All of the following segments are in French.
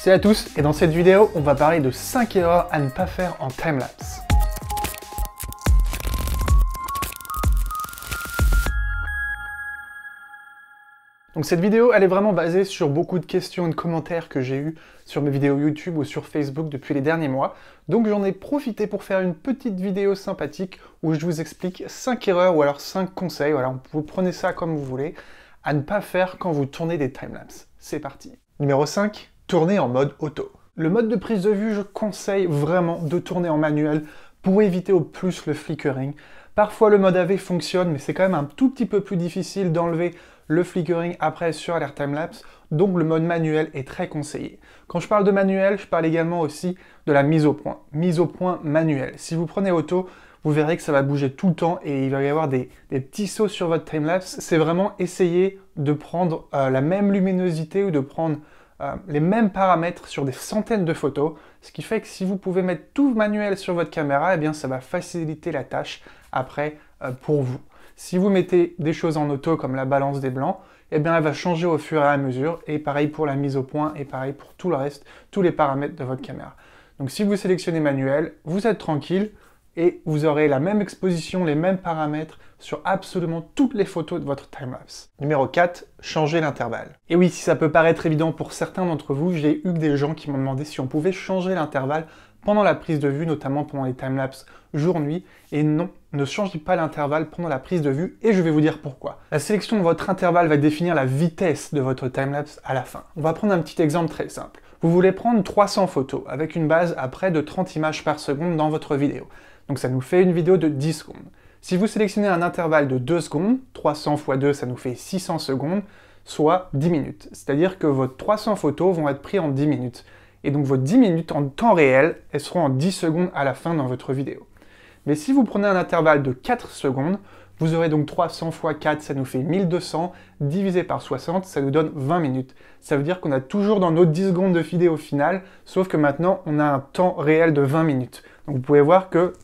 Salut à tous, et dans cette vidéo, on va parler de 5 erreurs à ne pas faire en timelapse. Donc cette vidéo, elle est vraiment basée sur beaucoup de questions et de commentaires que j'ai eus sur mes vidéos YouTube ou sur Facebook depuis les derniers mois. Donc j'en ai profité pour faire une petite vidéo sympathique où je vous explique 5 erreurs ou alors 5 conseils, voilà, vous prenez ça comme vous voulez, à ne pas faire quand vous tournez des timelapses. C'est parti. Numéro 5, tourner en mode auto. Le mode de prise de vue, je conseille vraiment de tourner en manuel pour éviter au plus le flickering. Parfois le mode AV fonctionne, mais c'est quand même un tout petit peu plus difficile d'enlever le flickering après sur l'air timelapse, donc le mode manuel est très conseillé. Quand je parle de manuel, je parle également aussi de la mise au point manuelle. Si vous prenez auto, vous verrez que ça va bouger tout le temps et il va y avoir des petits sauts sur votre timelapse. C'est vraiment essayer de prendre la même luminosité ou de prendre les mêmes paramètres sur des centaines de photos, ce qui fait que si vous pouvez mettre tout manuel sur votre caméra, eh bien ça va faciliter la tâche après pour vous. Si vous mettez des choses en auto comme la balance des blancs, eh bien elle va changer au fur et à mesure, et pareil pour la mise au point, et pareil pour tout le reste, tous les paramètres de votre caméra. Donc si vous sélectionnez manuel, vous êtes tranquille, et vous aurez la même exposition, les mêmes paramètres sur absolument toutes les photos de votre timelapse. Numéro 4, changer l'intervalle. Et oui, si ça peut paraître évident pour certains d'entre vous, j'ai eu des gens qui m'ont demandé si on pouvait changer l'intervalle pendant la prise de vue, notamment pendant les timelapses jour-nuit, et non, ne changez pas l'intervalle pendant la prise de vue, et je vais vous dire pourquoi. La sélection de votre intervalle va définir la vitesse de votre timelapse à la fin. On va prendre un petit exemple très simple. Vous voulez prendre 300 photos avec une base à près de 30 images par seconde dans votre vidéo. Donc ça nous fait une vidéo de 10 secondes. Si vous sélectionnez un intervalle de 2 secondes, 300 x 2, ça nous fait 600 secondes, soit 10 minutes. C'est-à-dire que vos 300 photos vont être prises en 10 minutes. Et donc vos 10 minutes en temps réel, elles seront en 10 secondes à la fin dans votre vidéo. Mais si vous prenez un intervalle de 4 secondes, vous aurez donc 300 x 4, ça nous fait 1200, divisé par 60, ça nous donne 20 minutes. Ça veut dire qu'on a toujours dans nos 10 secondes de vidéo finale, sauf que maintenant on a un temps réel de 20 minutes. Donc vous pouvez voir que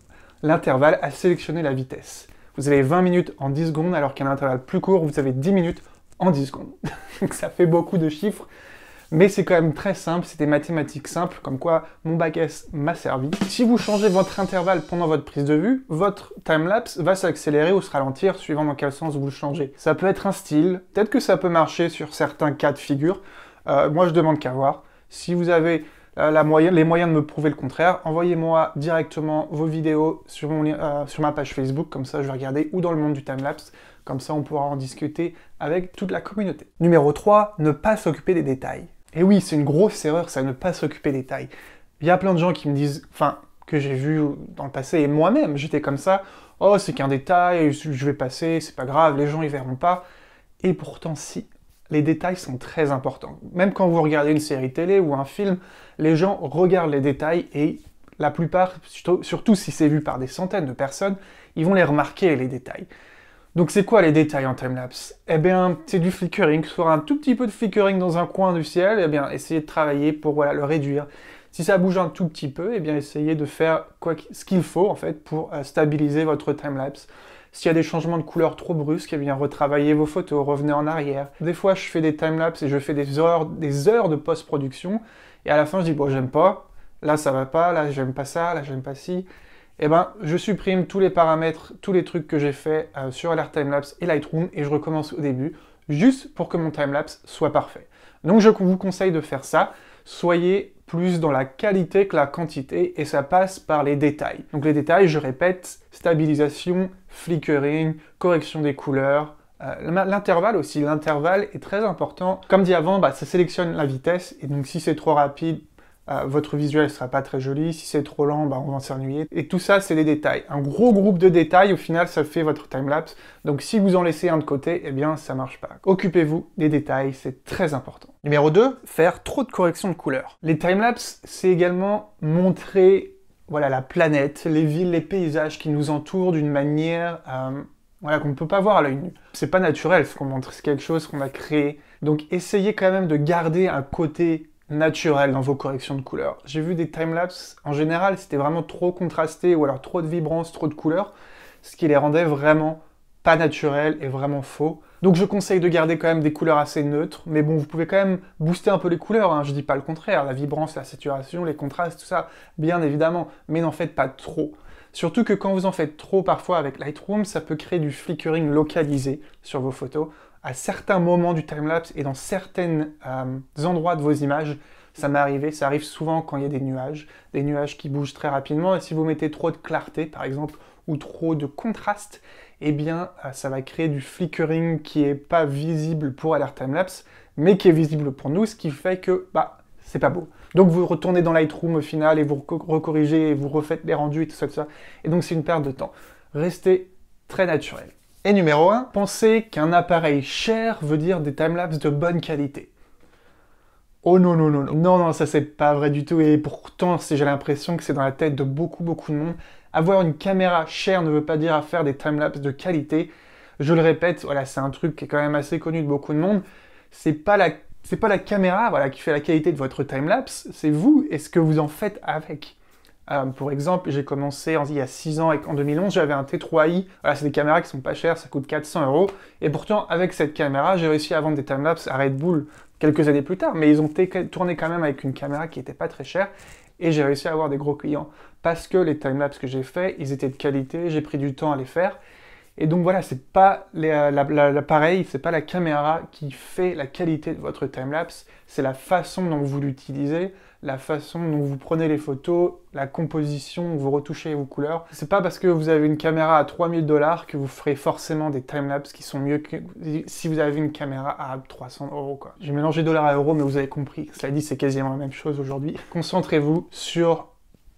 l'intervalle a sélectionné la vitesse. Vous avez 20 minutes en 10 secondes, alors qu'un intervalle plus court, vous avez 10 minutes en 10 secondes. Donc ça fait beaucoup de chiffres, mais c'est quand même très simple, c'est des mathématiques simples, comme quoi mon bac S m'a servi. Si vous changez votre intervalle pendant votre prise de vue, votre timelapse va s'accélérer ou se ralentir, suivant dans quel sens vous le changez. Ça peut être un style, peut-être que ça peut marcher sur certains cas de figure. Moi je demande qu'à voir. Si vous avez les moyens de me prouver le contraire, envoyez-moi directement vos vidéos sur ma page Facebook, comme ça je vais regarder, ou dans le monde du timelapse, comme ça on pourra en discuter avec toute la communauté. Numéro 3, ne pas s'occuper des détails. Et oui, c'est une grosse erreur ça, ne pas s'occuper des détails. Il y a plein de gens qui me disent, enfin, que j'ai vu dans le passé, et moi-même j'étais comme ça, oh c'est qu'un détail, je vais passer, c'est pas grave, les gens ils verront pas. Et pourtant si. Les détails sont très importants. Même quand vous regardez une série télé ou un film, les gens regardent les détails et la plupart, surtout si c'est vu par des centaines de personnes, ils vont les remarquer, les détails. Donc c'est quoi les détails en timelapse? Eh bien, c'est du flickering, soit un tout petit peu de flickering dans un coin du ciel, eh bien, essayez de travailler pour voilà, le réduire. Si ça bouge un tout petit peu, eh bien, essayez de faire ce qu'il faut en fait pour stabiliser votre timelapse. S'il y a des changements de couleur trop brusques, eh bien retravaillez vos photos, revenez en arrière. Des fois, je fais des timelapses et je fais des heures de post-production, et à la fin, je dis, bon, j'aime pas, là, ça va pas, là, j'aime pas ça, là, j'aime pas ci. Eh ben, je supprime tous les paramètres, tous les trucs que j'ai fait sur Alert Timelapse et Lightroom, et je recommence au début, juste pour que mon timelapse soit parfait. Donc, je vous conseille de faire ça. Soyez plus dans la qualité que la quantité, et ça passe par les détails. Donc les détails, je répète, stabilisation, flickering, correction des couleurs, l'intervalle aussi, l'intervalle est très important. Comme dit avant, ça sélectionne la vitesse, et donc si c'est trop rapide, votre visuel ne sera pas très joli, si c'est trop lent, on va s'ennuyer. Et tout ça, c'est des détails. Un gros groupe de détails, au final, ça fait votre timelapse. Donc si vous en laissez un de côté, eh bien, ça marche pas. Occupez-vous des détails, c'est très important. Numéro 2, faire trop de corrections de couleurs. Les timelapses, c'est également montrer voilà, la planète, les villes, les paysages qui nous entourent d'une manière voilà, qu'on ne peut pas voir à l'œil nu. C'est pas naturel ce qu'on montre, c'est quelque chose qu'on a créé. Donc essayez quand même de garder un côté naturel dans vos corrections de couleurs. J'ai vu des timelapses, en général, c'était vraiment trop contrasté, ou alors trop de vibrance, trop de couleurs, ce qui les rendait vraiment pas naturels et vraiment faux. Donc je conseille de garder quand même des couleurs assez neutres, mais bon, vous pouvez quand même booster un peu les couleurs, hein, je dis pas le contraire, la vibrance, la saturation, les contrastes, tout ça, bien évidemment, mais n'en faites pas trop. Surtout que quand vous en faites trop parfois avec Lightroom, ça peut créer du flickering localisé sur vos photos. À certains moments du timelapse et dans certains endroits de vos images, ça m'est arrivé, ça arrive souvent quand il y a des nuages qui bougent très rapidement, et si vous mettez trop de clarté par exemple, ou trop de contraste, eh bien ça va créer du flickering qui n'est pas visible pour Alert Timelapse, mais qui est visible pour nous, ce qui fait que c'est pas beau. Donc vous retournez dans Lightroom au final et vous recorrigez et vous refaites les rendus et tout ça. Et donc c'est une perte de temps. Restez très naturel. Et numéro 1, pensez qu'un appareil cher veut dire des timelapses de bonne qualité. Oh non, non, non, non. Non, non, ça c'est pas vrai du tout. Et pourtant, j'ai l'impression que c'est dans la tête de beaucoup de monde. Avoir une caméra chère ne veut pas dire à faire des timelapses de qualité. Je le répète, voilà, c'est un truc qui est quand même assez connu de beaucoup de monde. C'est pas la caméra, voilà, qui fait la qualité de votre timelapse, c'est vous et ce que vous en faites avec. Pour exemple, j'ai commencé il y a 6 ans, en 2011, j'avais un T3i. Voilà, c'est des caméras qui sont pas chères, ça coûte 400 €. Et pourtant, avec cette caméra, j'ai réussi à vendre des timelapses à Red Bull quelques années plus tard. Mais ils ont tourné quand même avec une caméra qui était pas très chère. Et j'ai réussi à avoir des gros clients. Parce que les timelapses que j'ai faits, ils étaient de qualité, j'ai pris du temps à les faire. Et donc voilà, c'est pas l'appareil, c'est pas la caméra qui fait la qualité de votre timelapse, c'est la façon dont vous l'utilisez, la façon dont vous prenez les photos, la composition, vous retouchez vos couleurs. C'est pas parce que vous avez une caméra à 3000 $ que vous ferez forcément des timelapses qui sont mieux que si vous avez une caméra à 300 €, quoi. J'ai mélangé dollars à euros, mais vous avez compris. Cela dit, c'est quasiment la même chose aujourd'hui. Concentrez-vous sur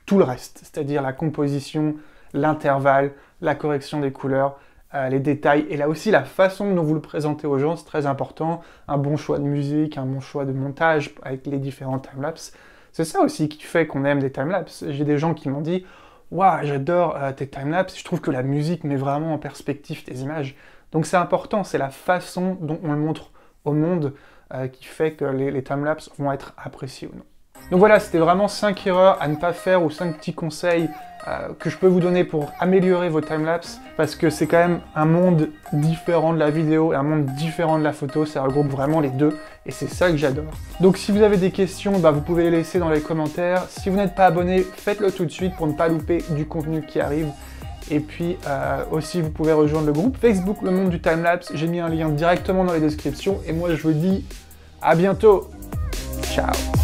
tout le reste, c'est-à-dire la composition, l'intervalle, la correction des couleurs, les détails, et là aussi la façon dont vous le présentez aux gens, c'est très important. Un bon choix de musique, un bon choix de montage avec les différents timelapses. C'est ça aussi qui fait qu'on aime des timelapses. J'ai des gens qui m'ont dit « Waouh, j'adore tes timelapses, je trouve que la musique met vraiment en perspective tes images. » Donc c'est important, c'est la façon dont on le montre au monde qui fait que les timelapses vont être appréciés ou non. Donc voilà, c'était vraiment 5 erreurs à ne pas faire ou 5 petits conseils que je peux vous donner pour améliorer vos timelapses, parce que c'est quand même un monde différent de la vidéo et un monde différent de la photo, ça regroupe vraiment les deux, et c'est ça que j'adore. Donc si vous avez des questions, vous pouvez les laisser dans les commentaires. Si vous n'êtes pas abonné, faites-le tout de suite pour ne pas louper du contenu qui arrive. Et puis aussi, vous pouvez rejoindre le groupe Facebook Le Monde du Timelapse, j'ai mis un lien directement dans les descriptions, et moi je vous dis à bientôt, ciao.